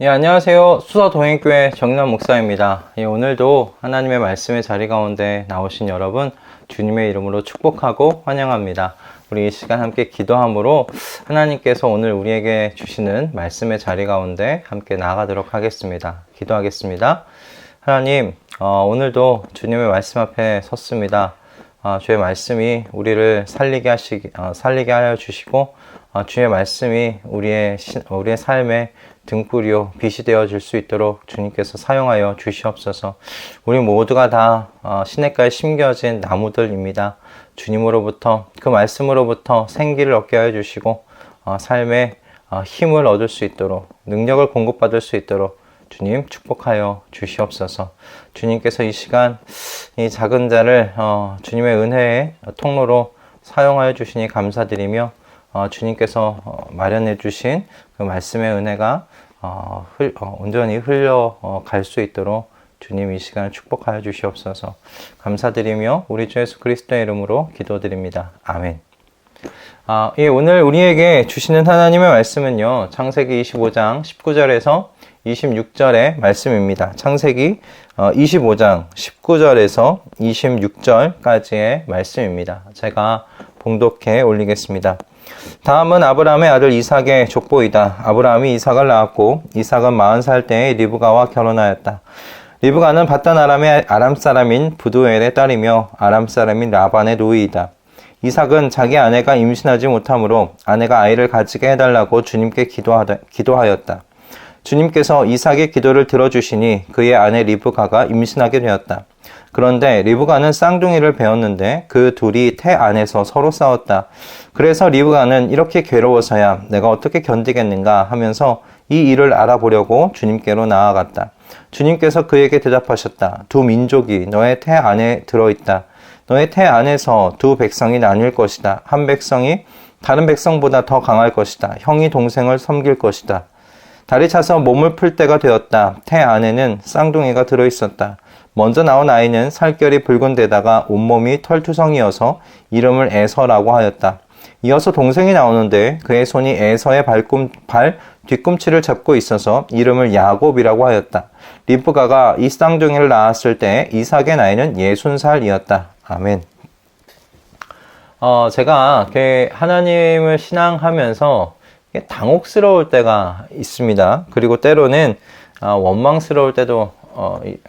예, 안녕하세요. 수서동행교회 정남 목사입니다. 예, 오늘도 하나님의 말씀의 자리 가운데 나오신 여러분 주님의 이름으로 축복하고 환영합니다. 우리 이 시간 함께 기도함으로 하나님께서 오늘 우리에게 주시는 말씀의 자리 가운데 함께 나아가도록 하겠습니다. 기도하겠습니다. 하나님, 오늘도 주님의 말씀 앞에 섰습니다. 주의 말씀이 우리를 살리게 하여 주시고 주의 말씀이 우리의 삶에 등불이요 빛이 되어질 수 있도록 주님께서 사용하여 주시옵소서. 우리 모두가 다 시냇가에 심겨진 나무들입니다. 주님으로부터 그 말씀으로부터 생기를 얻게 하여 주시고 삶에 힘을 얻을 수 있도록 능력을 공급받을 수 있도록 주님 축복하여 주시옵소서. 주님께서 이 시간 이 작은 자를 주님의 은혜의 통로로 사용하여 주시니 감사드리며 주님께서 마련해 주신 그 말씀의 은혜가 온전히 흘러갈 수 있도록 주님 이 시간을 축복하여 주시옵소서. 감사드리며 우리 주 예수 그리스도의 이름으로 기도드립니다. 아멘. 오늘 우리에게 주시는 하나님의 말씀은요, 창세기 25장 19절에서 26절의 말씀입니다. 창세기 25장 19절에서 26절까지의 말씀입니다. 제가 봉독해 올리겠습니다. 다음은 아브라함의 아들 이삭의 족보이다. 아브라함이 이삭을 낳았고 이삭은 40살 때에 리브가와 결혼하였다. 리브가는 바단 아람의 아람 사람인 부두엘의 딸이며 아람 사람인 라반의 노이이다. 이삭은 자기 아내가 임신하지 못하므로 아내가 아이를 가지게 해달라고 주님께 기도하였다. 주님께서 이삭의 기도를 들어주시니 그의 아내 리브가가 임신하게 되었다. 그런데 리브가는 쌍둥이를 배웠는데 그 둘이 태 안에서 서로 싸웠다. 그래서 리브가는 이렇게 괴로워서야 내가 어떻게 견디겠는가 하면서 이 일을 알아보려고 주님께로 나아갔다. 주님께서 그에게 대답하셨다. 두 민족이 너의 태 안에 들어있다. 너의 태 안에서 두 백성이 나뉠 것이다. 한 백성이 다른 백성보다 더 강할 것이다. 형이 동생을 섬길 것이다. 달이 차서 몸을 풀 때가 되었다. 태 안에는 쌍둥이가 들어있었다. 먼저 나온 아이는 살결이 붉은 데다가 온몸이 털투성이어서 이름을 에서라고 하였다. 이어서 동생이 나오는데 그의 손이 에서의 발 뒤꿈치를 잡고 있어서 이름을 야곱이라고 하였다. 리브가가 이 쌍둥이를 낳았을 때 이삭의 나이는 60살이었다. 아멘. 제가 하나님을 신앙하면서 당혹스러울 때가 있습니다. 그리고 때로는 원망스러울 때도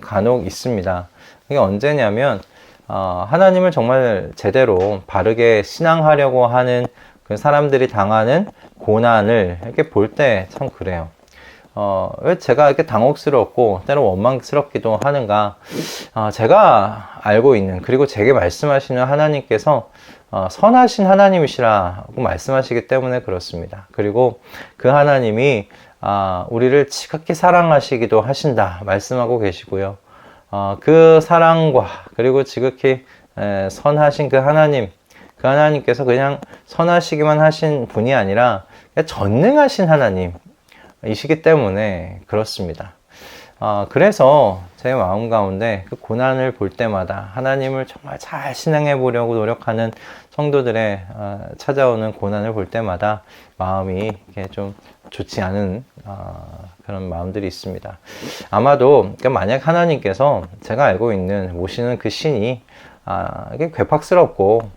간혹 있습니다. 이게 언제냐면 하나님을 정말 제대로 바르게 신앙하려고 하는 그 사람들이 당하는 고난을 이렇게 볼 때 참 그래요. 왜 제가 이렇게 당혹스럽고 때로 원망스럽기도 하는가? 제가 알고 있는, 그리고 제게 말씀하시는 하나님께서 선하신 하나님이시라고 말씀하시기 때문에 그렇습니다. 그리고 그 하나님이 우리를 지극히 사랑하시기도 하신다 말씀하고 계시고요. 그 사랑과 그리고 지극히 선하신 그 하나님께서 그냥 선하시기만 하신 분이 아니라 전능하신 하나님이시기 때문에 그렇습니다. 그래서 제 마음 가운데 그 고난을 볼 때마다 하나님을 정말 잘 신앙해 보려고 노력하는 성도들의 찾아오는 고난을 볼 때마다 마음이 이렇게 좀 좋지 않은 그런 마음들이 있습니다. 아마도 만약 하나님께서 제가 알고 있는 모시는 그 신이 이게 괴팍스럽고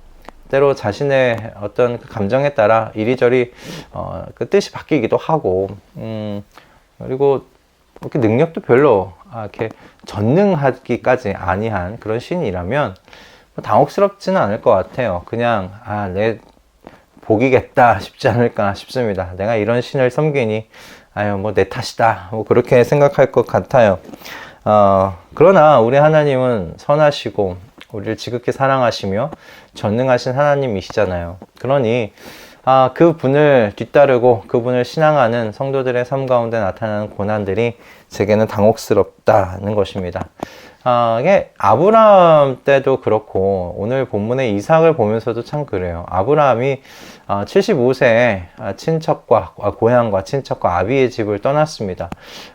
때로 자신의 어떤 그 감정에 따라 이리저리 그 뜻이 바뀌기도 하고 그리고 이렇게 능력도 별로 이렇게 전능하기까지 아니한 그런 신이라면 당혹스럽지는 않을 것 같아요. 그냥 내 복이겠다 싶지 않을까 싶습니다. 내가 이런 신을 섬기니 내 탓이다 그렇게 생각할 것 같아요. 그러나 우리 하나님은 선하시고 우리를 지극히 사랑하시며 전능하신 하나님이시잖아요. 그러니 그 분을 뒤따르고 그분을 신앙하는 성도들의 삶 가운데 나타나는 고난들이 제게는 당혹스럽다는 것입니다. 이게 아브라함 때도 그렇고 오늘 본문의 이삭을 보면서도 참 그래요. 아브라함이 75세에 고향과 친척과 아비의 집을 떠났습니다.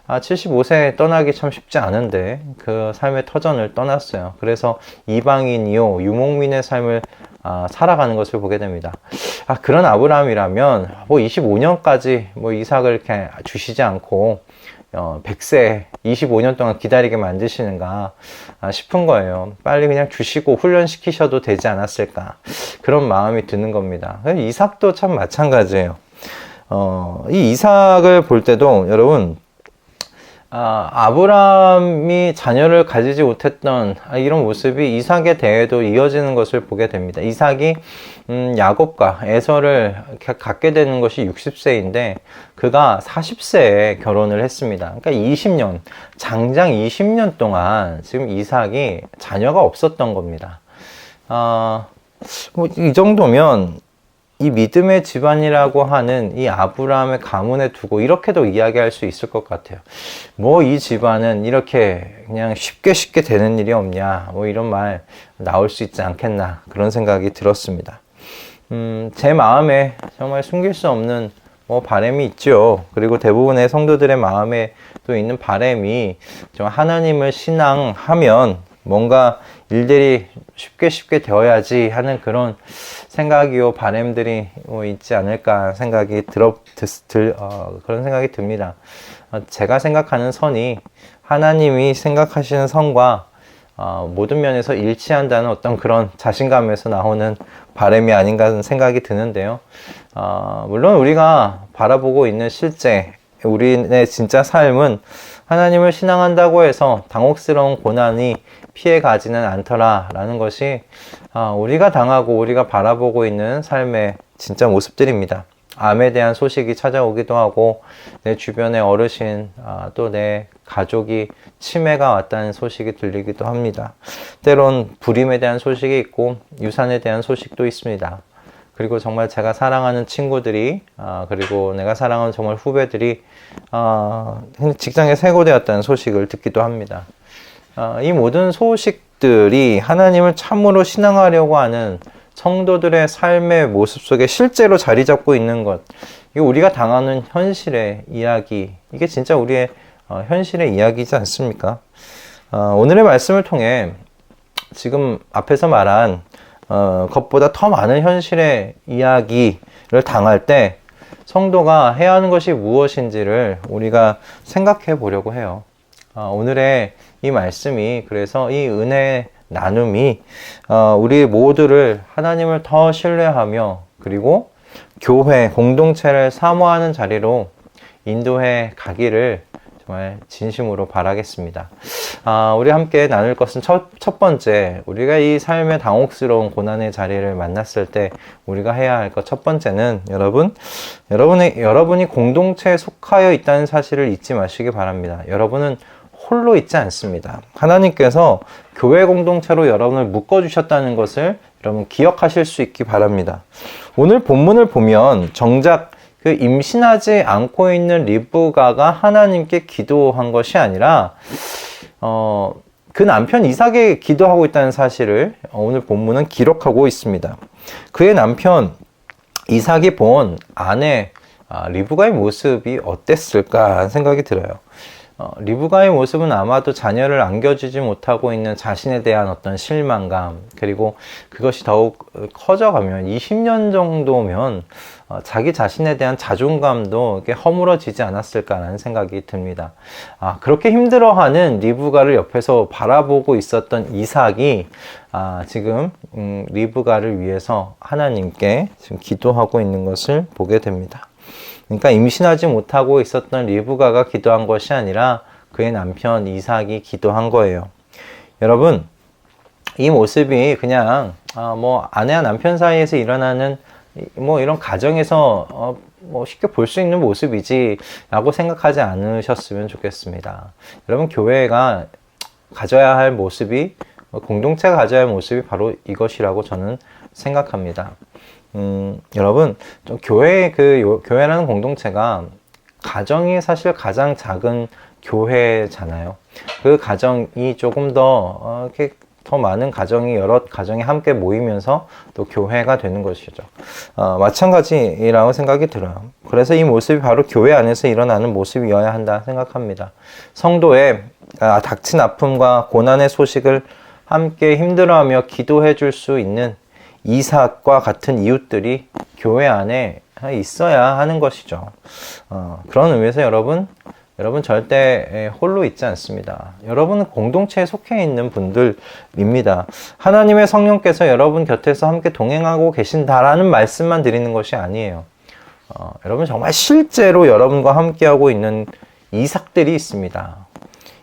75세에 떠나기 참 쉽지 않은데 그 삶의 터전을 떠났어요. 그래서 이방인이요 유목민의 삶을 살아가는 것을 보게 됩니다. 그런 아브라함이라면 25년까지 이삭을 이렇게 주시지 않고 100세 25년 동안 기다리게 만드시는가 싶은 거예요. 빨리 그냥 주시고 훈련시키셔도 되지 않았을까, 그런 마음이 드는 겁니다. 이삭도 참 마찬가지예요. 이 이삭을 볼 때도 여러분, 아브라함이 자녀를 가지지 못했던 이런 모습이 이삭에 대해도 이어지는 것을 보게 됩니다. 이삭이 야곱과 에서를 갖게 되는 것이 60세인데 그가 40세에 결혼을 했습니다. 그러니까 20년, 장장 20년 동안 지금 이삭이 자녀가 없었던 겁니다. 이 정도면 이 믿음의 집안이라고 하는 이 아브라함의 가문에 두고 이렇게도 이야기할 수 있을 것 같아요. 뭐 이 집안은 이렇게 그냥 쉽게 되는 일이 없냐, 뭐 이런 말 나올 수 있지 않겠나, 그런 생각이 들었습니다. 제 마음에 정말 숨길 수 없는 바람이 있죠. 그리고 대부분의 성도들의 마음에 또 있는 바람이 좀 하나님을 신앙하면 뭔가 일들이 쉽게 되어야지 하는 그런 생각이요, 바람들이 있지 않을까 생각이 그런 생각이 듭니다. 제가 생각하는 선이 하나님이 생각하시는 선과 모든 면에서 일치한다는 어떤 그런 자신감에서 나오는 바람이 아닌가 하는 생각이 드는데요. 물론 우리가 바라보고 있는 실제 우리의 진짜 삶은 하나님을 신앙한다고 해서 당혹스러운 고난이 피해가지는 않더라 라는 것이 우리가 당하고 우리가 바라보고 있는 삶의 진짜 모습들입니다. 암에 대한 소식이 찾아오기도 하고, 내 주변의 어르신, 또 내 가족이 치매가 왔다는 소식이 들리기도 합니다. 때론 불임에 대한 소식이 있고 유산에 대한 소식도 있습니다. 그리고 정말 제가 사랑하는 친구들이, 그리고 내가 사랑하는 정말 후배들이 직장에 해고되었다는 소식을 듣기도 합니다. 이 모든 소식들이 하나님을 참으로 신앙하려고 하는 성도들의 삶의 모습 속에 실제로 자리 잡고 있는 것, 이거 우리가 당하는 현실의 이야기, 이게 진짜 우리의 현실의 이야기이지 않습니까? 오늘의 말씀을 통해 지금 앞에서 말한 것보다 더 많은 현실의 이야기를 당할 때 성도가 해야 하는 것이 무엇인지를 우리가 생각해 보려고 해요. 오늘의 이 말씀이, 그래서 이 은혜 나눔이 우리 모두를 하나님을 더 신뢰하며, 그리고 교회 공동체를 사모하는 자리로 인도해 가기를 정말 진심으로 바라겠습니다. 우리 함께 나눌 것은 첫 번째, 우리가 이 삶의 당혹스러운 고난의 자리를 만났을 때 우리가 해야 할 것 첫 번째는, 여러분이 공동체에 속하여 있다는 사실을 잊지 마시기 바랍니다. 여러분은 홀로 있지 않습니다. 하나님께서 교회 공동체로 여러분을 묶어주셨다는 것을 여러분 기억하실 수 있기 바랍니다. 오늘 본문을 보면 정작 그 임신하지 않고 있는 리브가가 하나님께 기도한 것이 아니라 그 남편 이삭에게 기도하고 있다는 사실을 오늘 본문은 기록하고 있습니다. 그의 남편 이삭이 본 아내 리브가의 모습이 어땠을까 하는 생각이 들어요. 리브가의 모습은 아마도 자녀를 안겨주지 못하고 있는 자신에 대한 어떤 실망감, 그리고 그것이 더욱 커져가면 20년 정도면 자기 자신에 대한 자존감도 이렇게 허물어지지 않았을까라는 생각이 듭니다. 그렇게 힘들어하는 리브가를 옆에서 바라보고 있었던 이삭이 지금 리브가를 위해서 하나님께 지금 기도하고 있는 것을 보게 됩니다. 그러니까 임신하지 못하고 있었던 리브가가 기도한 것이 아니라 그의 남편 이삭이 기도한 거예요. 여러분, 이 모습이 그냥 아내와 남편 사이에서 일어나는 이런 가정에서 쉽게 볼 수 있는 모습이지 라고 생각하지 않으셨으면 좋겠습니다. 여러분, 교회가 가져야 할 모습이, 공동체가 가져야 할 모습이 바로 이것이라고 저는 생각합니다. 여러분, 좀 교회라는 공동체가, 가정이 사실 가장 작은 교회잖아요. 그 가정이 조금 더 이렇게 더 많은 가정이, 여러 가정이 함께 모이면서 또 교회가 되는 것이죠. 마찬가지라고 생각이 들어요. 그래서 이 모습이 바로 교회 안에서 일어나는 모습이어야 한다 생각합니다. 성도의 닥친 아픔과 고난의 소식을 함께 힘들어하며 기도해 줄 수 있는 이삭과 같은 이웃들이 교회 안에 있어야 하는 것이죠. 그런 의미에서 여러분, 여러분 절대 홀로 있지 않습니다. 여러분은 공동체에 속해 있는 분들입니다. 하나님의 성령께서 여러분 곁에서 함께 동행하고 계신다라는 말씀만 드리는 것이 아니에요. 여러분 정말 실제로 여러분과 함께하고 있는 이삭들이 있습니다.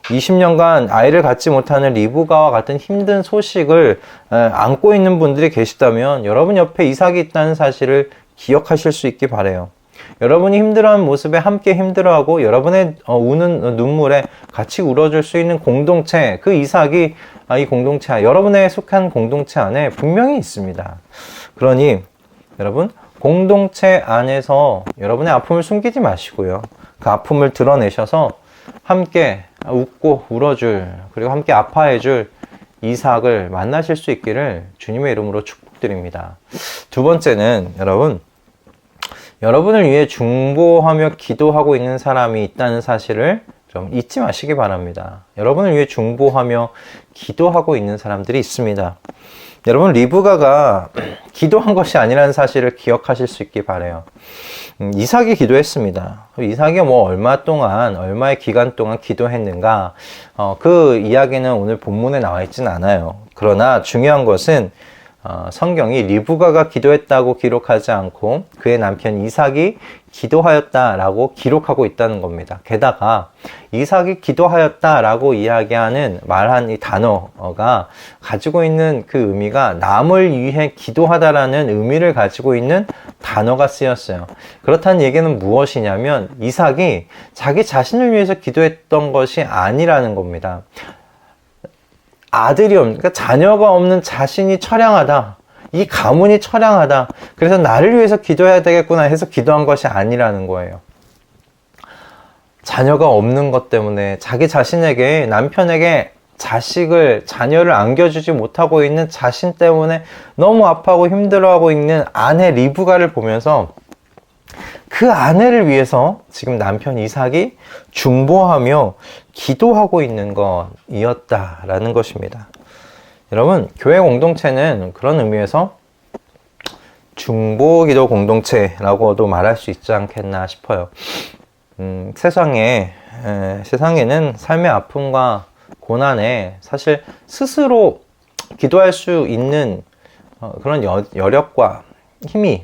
20년간 아이를 갖지 못하는 리브가와 같은 힘든 소식을 안고 있는 분들이 계시다면 여러분 옆에 이삭이 있다는 사실을 기억하실 수 있기 바라요. 여러분이 힘들어하는 모습에 함께 힘들어하고 여러분의 우는 눈물에 같이 울어줄 수 있는 공동체, 그 이삭이 이 공동체, 여러분의 속한 공동체 안에 분명히 있습니다. 그러니 여러분 공동체 안에서 여러분의 아픔을 숨기지 마시고요. 그 아픔을 드러내셔서 함께 웃고 울어줄, 그리고 함께 아파해줄 이삭을 만나실 수 있기를 주님의 이름으로 축복드립니다. 두 번째는 여러분을 위해 중보하며 기도하고 있는 사람이 있다는 사실을 좀 잊지 마시기 바랍니다. 여러분을 위해 중보하며 기도하고 있는 사람들이 있습니다. 여러분 리브가가 기도한 것이 아니라는 사실을 기억하실 수 있기 바라요. 이삭이 기도했습니다. 이삭이 얼마의 기간 동안 기도했는가, 그 이야기는 오늘 본문에 나와 있진 않아요. 그러나 중요한 것은 성경이 리브가가 기도했다고 기록하지 않고 그의 남편 이삭이 기도하였다라고 기록하고 있다는 겁니다. 게다가 이삭이 기도하였다라고 말한 이 단어가 가지고 있는 그 의미가 남을 위해 기도하다라는 의미를 가지고 있는 단어가 쓰였어요. 그렇다는 얘기는 무엇이냐면 이삭이 자기 자신을 위해서 기도했던 것이 아니라는 겁니다. 그러니까 자녀가 없는 자신이 처량하다. 이 가문이 처량하다. 그래서 나를 위해서 기도해야 되겠구나 해서 기도한 것이 아니라는 거예요. 자녀가 없는 것 때문에 자기 자신에게, 남편에게 자녀를 안겨주지 못하고 있는 자신 때문에 너무 아파하고 힘들어하고 있는 아내 리브가를 보면서 그 아내를 위해서 지금 남편 이삭이 중보하며 기도하고 있는 것이었다라는 것입니다. 여러분, 교회 공동체는 그런 의미에서 중보기도 공동체라고도 말할 수 있지 않겠나 싶어요. 세상에는 삶의 아픔과 고난에 사실 스스로 기도할 수 있는 그런 여력과 힘이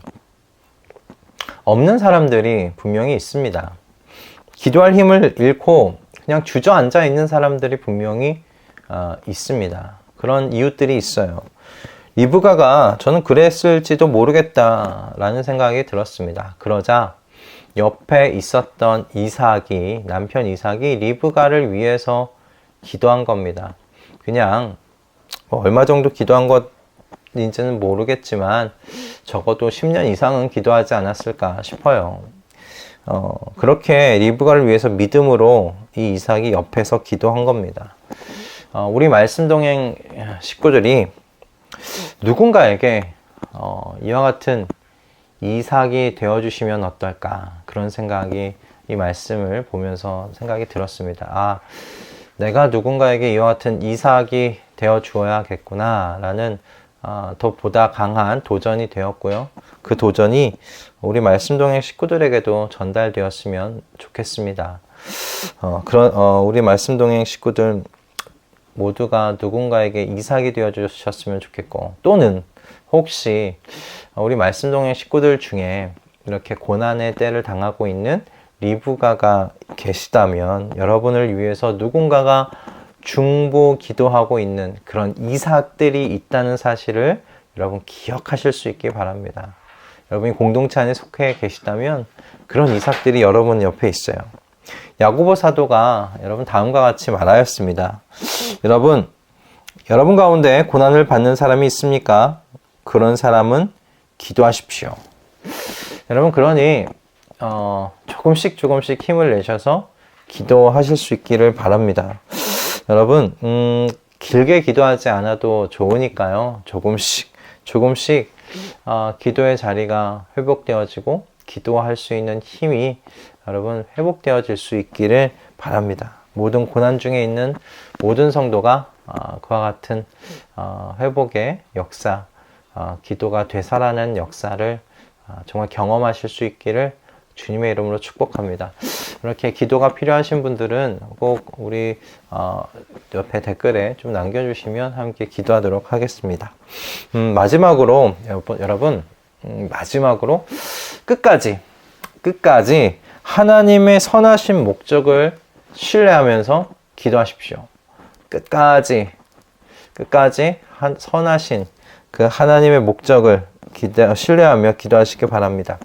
없는 사람들이 분명히 있습니다. 기도할 힘을 잃고 그냥 주저앉아 있는 사람들이 분명히 있습니다. 그런 이웃들이 있어요. 리브가가 저는 그랬을지도 모르겠다라는 생각이 들었습니다. 그러자 옆에 있었던 남편 이삭이 리브가를 위해서 기도한 겁니다. 그냥 얼마 정도 기도한 것인지는 모르겠지만 적어도 10년 이상은 기도하지 않았을까 싶어요. 그렇게 리브가를 위해서 믿음으로 이 이삭이 옆에서 기도한 겁니다. 우리 말씀 동행 식구들이 누군가에게 이와 같은 이삭이 되어주시면 어떨까, 그런 생각이 이 말씀을 보면서 생각이 들었습니다. 내가 누군가에게 이와 같은 이삭이 되어 주어야겠구나 라는 더 보다 강한 도전이 되었고요. 그 도전이 우리 말씀 동행 식구들에게도 전달되었으면 좋겠습니다. 우리 말씀 동행 식구들 모두가 누군가에게 이삭이 되어 주셨으면 좋겠고, 또는 혹시 우리 말씀 동행 식구들 중에 이렇게 고난의 때를 당하고 있는 리브가가 계시다면 여러분을 위해서 누군가가 중보 기도하고 있는 그런 이삭들이 있다는 사실을 여러분 기억하실 수 있기 바랍니다. 여러분이 공동체 안에 속해 계시다면 그런 이삭들이 여러분 옆에 있어요. 야고보 사도가 여러분 다음과 같이 말하였습니다. 여러분 가운데 고난을 받는 사람이 있습니까? 그런 사람은 기도하십시오. 여러분, 그러니 조금씩 조금씩 힘을 내셔서 기도하실 수 있기를 바랍니다. 여러분, 길게 기도하지 않아도 좋으니까요. 조금씩 기도의 자리가 회복되어지고 기도할 수 있는 힘이 여러분 회복되어질 수 있기를 바랍니다. 모든 고난 중에 있는 모든 성도가 그와 같은 회복의 역사, 기도가 되살아나는 역사를 정말 경험하실 수 있기를 주님의 이름으로 축복합니다. 이렇게 기도가 필요하신 분들은 꼭 우리 옆에 댓글에 좀 남겨주시면 함께 기도하도록 하겠습니다. 마지막으로 여러분 마지막으로 끝까지 하나님의 선하신 목적을 신뢰하면서 기도하십시오. 끝까지 선하신 그 하나님의 목적을 신뢰하며 기도하시기 바랍니다.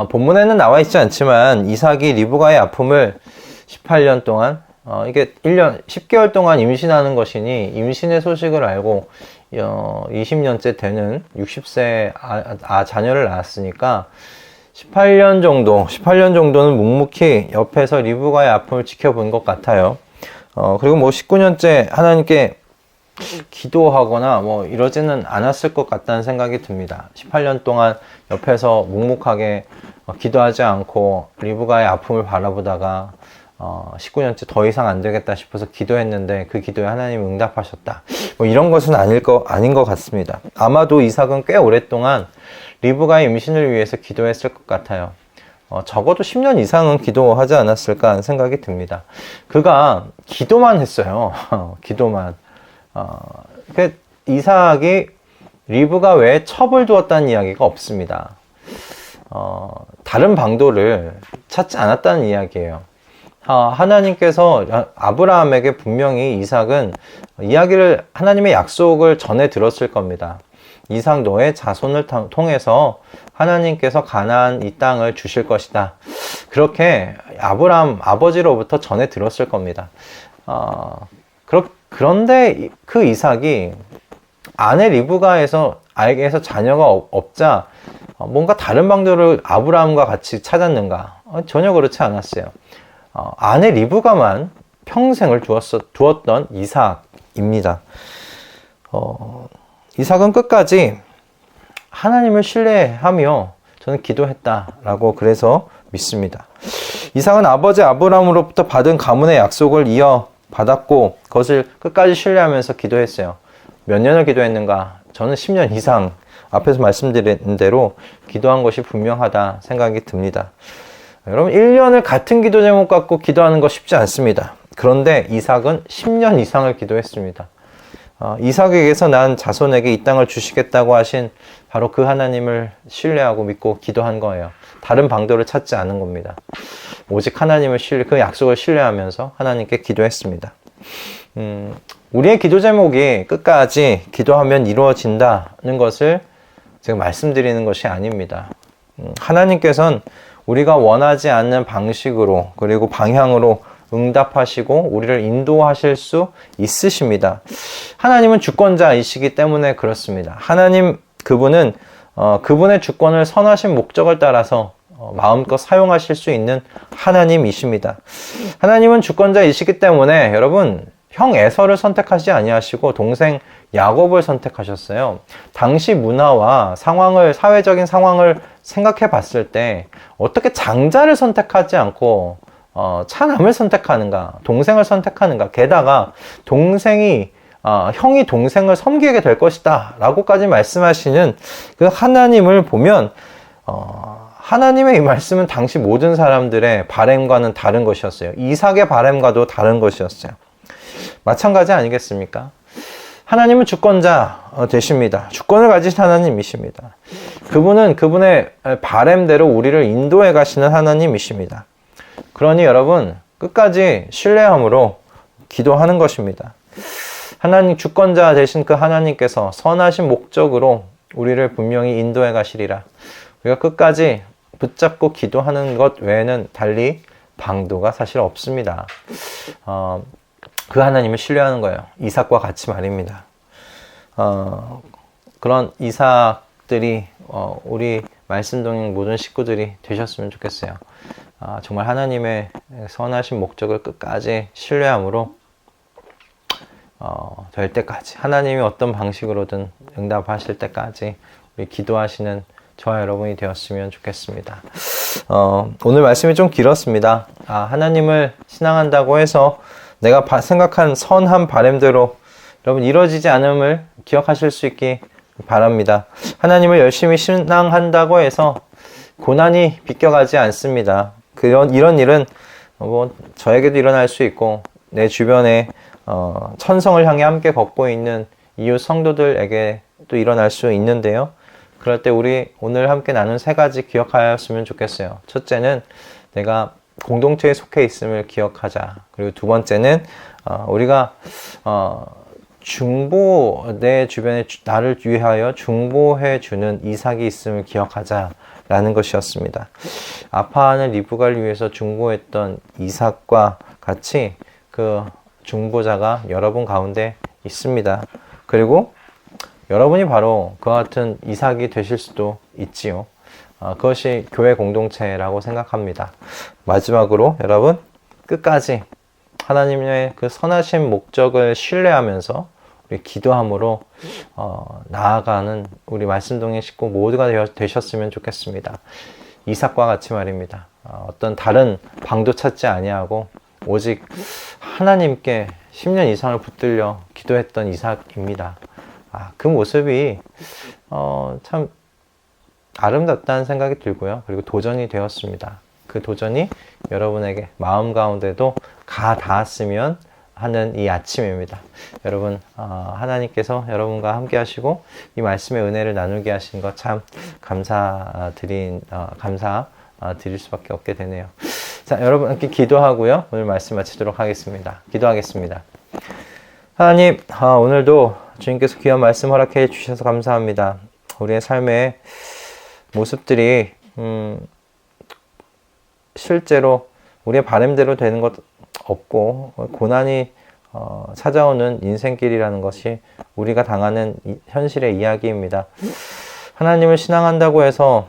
본문에는 나와 있지 않지만 이삭이 리브가의 아픔을 18년 동안 이게 10개월 동안 임신하는 것이니 임신의 소식을 알고 20년째 되는 60세 자녀를 낳았으니까 18년 정도는 묵묵히 옆에서 리브가의 아픔을 지켜본 것 같아요. 그리고 19년째 하나님께 기도하거나 이러지는 않았을 것 같다는 생각이 듭니다. 18년 동안 옆에서 묵묵하게 기도하지 않고 리브가의 아픔을 바라보다가 19년째 더 이상 안 되겠다 싶어서 기도했는데 그 기도에 하나님이 응답하셨다. 이런 것은 아닌 것 같습니다. 아마도 이삭은 꽤 오랫동안 리브가의 임신을 위해서 기도했을 것 같아요. 적어도 10년 이상은 기도하지 않았을까 하는 생각이 듭니다. 그가 기도만 했어요. 기도만. 이삭이 리브가 외에 첩을 두었다는 이야기가 없습니다. 다른 방도를 찾지 않았다는 이야기예요. 하나님께서 아브라함에게 분명히 이삭은 하나님의 약속을 전해 들었을 겁니다. 이삭 너의 자손을 통해서 하나님께서 가나안 이 땅을 주실 것이다. 그렇게 아브라함 아버지로부터 전해 들었을 겁니다. 그런데 그 이삭이 아내 리브가에게서 자녀가 없자 뭔가 다른 방도를 아브라함과 같이 찾았는가? 전혀 그렇지 않았어요. 아내 리브가만 평생을 두었던 이삭입니다. 이삭은 끝까지 하나님을 신뢰하며 저는 기도했다라고 그래서 믿습니다. 이삭은 아버지 아브라함으로부터 받은 가문의 약속을 받았고 그것을 끝까지 신뢰하면서 기도했어요. 몇 년을 기도했는가? 저는 10년 이상 앞에서 말씀드린 대로 기도한 것이 분명하다 생각이 듭니다. 여러분 1년을 같은 기도 제목 갖고 기도하는 거 쉽지 않습니다. 그런데 이삭은 10년 이상을 기도했습니다. 이삭에게서 난 자손에게 이 땅을 주시겠다고 하신 바로 그 하나님을 신뢰하고 믿고 기도한 거예요. 다른 방도를 찾지 않은 겁니다. 오직 하나님을 그 약속을 신뢰하면서 하나님께 기도했습니다. 우리의 기도 제목이 끝까지 기도하면 이루어진다는 것을 제가 말씀드리는 것이 아닙니다. 하나님께서는 우리가 원하지 않는 방식으로 그리고 방향으로 응답하시고 우리를 인도하실 수 있으십니다. 하나님은 주권자이시기 때문에 그렇습니다. 그분은 그분의 주권을 선하신 목적을 따라서 마음껏 사용하실 수 있는 하나님이십니다. 하나님은 주권자이시기 때문에 여러분 형 에서를 선택하지 아니하시고 동생 야곱을 선택하셨어요. 당시 문화와 사회적인 상황을 생각해 봤을 때 어떻게 장자를 선택하지 않고 차남을 선택하는가, 동생을 선택하는가, 게다가 형이 동생을 섬기게 될 것이다 라고까지 말씀하시는 그 하나님을 보면 하나님의 이 말씀은 당시 모든 사람들의 바램과는 다른 것이었어요. 이삭의 바램과도 다른 것이었어요. 마찬가지 아니겠습니까? 하나님은 주권자 되십니다. 주권을 가지신 하나님이십니다. 그분은 그분의 바램대로 우리를 인도해 가시는 하나님이십니다. 그러니 여러분 끝까지 신뢰함으로 기도하는 것입니다. 하나님 주권자 되신 그 하나님께서 선하신 목적으로 우리를 분명히 인도해 가시리라. 우리가 끝까지 붙잡고 기도하는 것 외에는 달리 방도가 사실 없습니다. 그 하나님을 신뢰하는 거예요. 이삭과 같이 말입니다. 그런 이삭들이 우리 말씀동행 모든 식구들이 되셨으면 좋겠어요. 정말 하나님의 선하신 목적을 끝까지 신뢰함으로 될 때까지 하나님이 어떤 방식으로든 응답하실 때까지 우리 기도하시는 저와 여러분이 되었으면 좋겠습니다. 오늘 말씀이 좀 길었습니다. 하나님을 신앙한다고 해서 내가 생각한 선한 바램대로 여러분 이루어지지 않음을 기억하실 수 있기 바랍니다. 하나님을 열심히 신앙한다고 해서 고난이 비껴가지 않습니다. 이런 일은 뭐 저에게도 일어날 수 있고 내 주변에 천성을 향해 함께 걷고 있는 이웃 성도들에게 또 일어날 수 있는데요. 그럴 때 우리 오늘 함께 나눈 세 가지 기억하였으면 좋겠어요. 첫째는 내가 공동체에 속해 있음을 기억하자. 그리고 두 번째는 우리가 내 주변에 나를 위하여 중보해 주는 이삭이 있음을 기억하자 라는 것이었습니다. 아파하는 리브가를 위해서 중보했던 이삭과 같이 그 중보자가 여러분 가운데 있습니다. 그리고 여러분이 바로 그와 같은 이삭이 되실 수도 있지요. 그것이 교회 공동체라고 생각합니다. 마지막으로 여러분 끝까지 하나님의 그 선하신 목적을 신뢰하면서 우리 기도함으로 나아가는 우리 말씀동의 식구 모두가 되셨으면 좋겠습니다. 이삭과 같이 말입니다. 어떤 다른 방도 찾지 아니하고 오직 하나님께 10년 이상을 붙들려 기도했던 이삭입니다. 그 모습이 참 아름답다는 생각이 들고요. 그리고 도전이 되었습니다. 그 도전이 여러분에게 마음 가운데도 닿았으면 하는 이 아침입니다. 여러분, 하나님께서 여러분과 함께 하시고 이 말씀의 은혜를 나누게 하신 것 참 감사 드릴 수밖에 없게 되네요. 자, 여러분 함께 기도하고요. 오늘 말씀 마치도록 하겠습니다. 기도하겠습니다. 하나님, 오늘도 주님께서 귀한 말씀 허락해 주셔서 감사합니다. 우리의 삶의 모습들이 실제로 우리의 바람대로 되는 것 없고 고난이 찾아오는 인생길이라는 것이 우리가 당하는 현실의 이야기입니다. 하나님을 신앙한다고 해서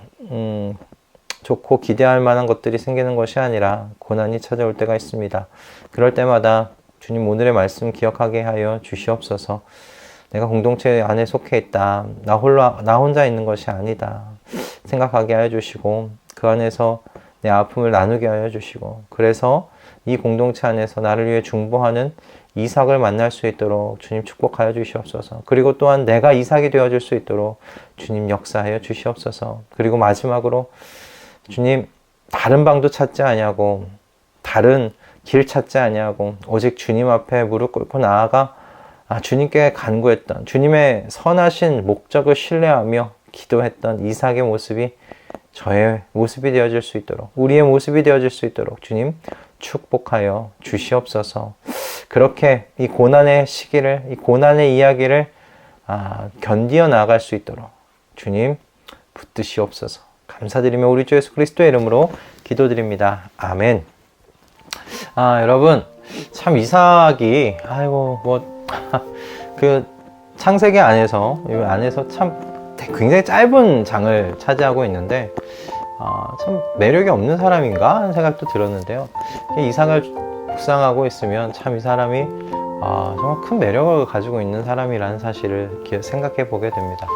좋고 기대할 만한 것들이 생기는 것이 아니라 고난이 찾아올 때가 있습니다. 그럴 때마다 주님 오늘의 말씀 기억하게 하여 주시옵소서. 내가 공동체 안에 속해 있다. 나 혼자 있는 것이 아니다. 생각하게 하여 주시고 그 안에서 내 아픔을 나누게 하여 주시고 그래서 이 공동체 안에서 나를 위해 중보하는 이삭을 만날 수 있도록 주님 축복하여 주시옵소서. 그리고 또한 내가 이삭이 되어줄 수 있도록 주님 역사하여 주시옵소서. 그리고 마지막으로 주님 다른 방도 찾지 아니하고 다른 길 찾지 아니하고 오직 주님 앞에 무릎 꿇고 나아가 주님께 간구했던 주님의 선하신 목적을 신뢰하며 기도했던 이삭의 모습이 저의 모습이 되어질 수 있도록 우리의 모습이 되어질 수 있도록 주님 축복하여 주시옵소서. 그렇게 이 고난의 시기를 이 고난의 이야기를 견디어 나아갈 수 있도록 주님 붙드시옵소서. 감사드리며 우리 주 예수 그리스도의 이름으로 기도드립니다. 아멘. 여러분 참 이삭이 그 창세기 안에서 참 굉장히 짧은 장을 차지하고 있는데 참 매력이 없는 사람인가 하는 생각도 들었는데요. 이삭을 묵상하고 있으면 참 이 사람이 정말 큰 매력을 가지고 있는 사람이라는 사실을 생각해 보게 됩니다.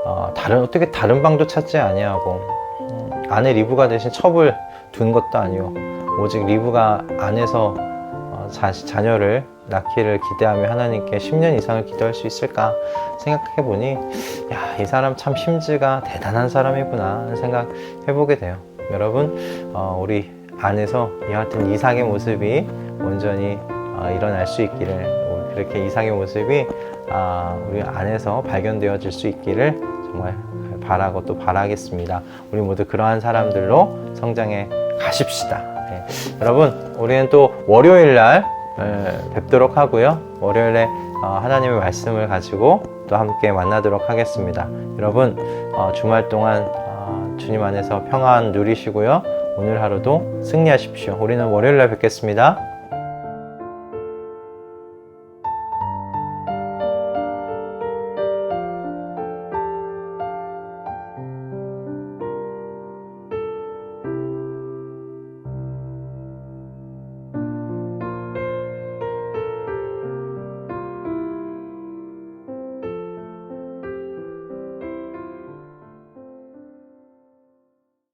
어떻게 다른 방도 찾지 아니하고 아내 리브가 대신 첩을 둔 것도 아니오 오직 리브가 안에서 자녀를 낳기를 기대하며 하나님께 10년 이상을 기도할 수 있을까 생각해 보니 이 사람 참 심지가 대단한 사람이구나 하는 생각 해보게 돼요. 여러분 우리 안에서 이와 같은 이삭의 모습이 온전히 일어날 수 있기를 그렇게 이삭의 모습이 우리 안에서 발견되어질 수 있기를 정말 바라고 또 바라겠습니다. 우리 모두 그러한 사람들로 성장해 가십시다. 여러분 우리는 또 월요일날 뵙도록 하고요. 월요일에 하나님의 말씀을 가지고 또 함께 만나도록 하겠습니다. 여러분 주말 동안 주님 안에서 평안 누리시고요. 오늘 하루도 승리하십시오. 우리는 월요일날 뵙겠습니다.